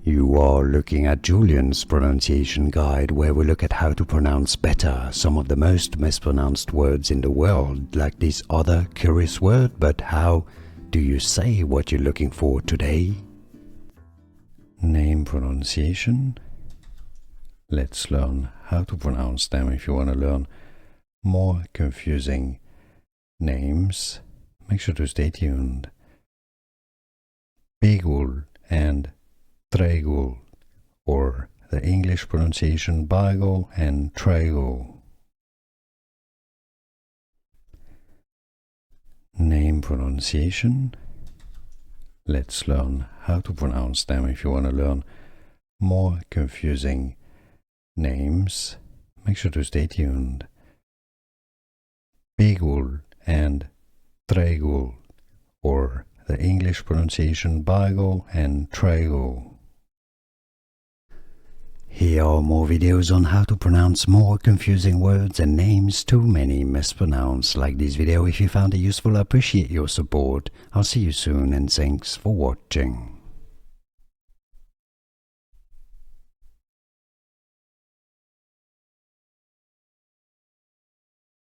You are looking at Julian's pronunciation guide, where we look at how to pronounce better some of the most mispronounced words in the world, like this other curious word. But how do you say what you're looking for today? Name pronunciation. Let's learn how to pronounce them. If you want to learn more confusing names, make sure to stay tuned. Bygul and Trjegul, or the English pronunciation Bygul and Trjegul. Name pronunciation. Let's learn how to pronounce them. If you want to learn more confusing names, make sure to stay tuned. Bygul and Trjegul, or the English pronunciation Bygul and Trjegul. Here are more videos on how to pronounce more confusing words and names too many mispronounced. Like this video if you found it useful. I appreciate your support. I'll see you soon and thanks for watching.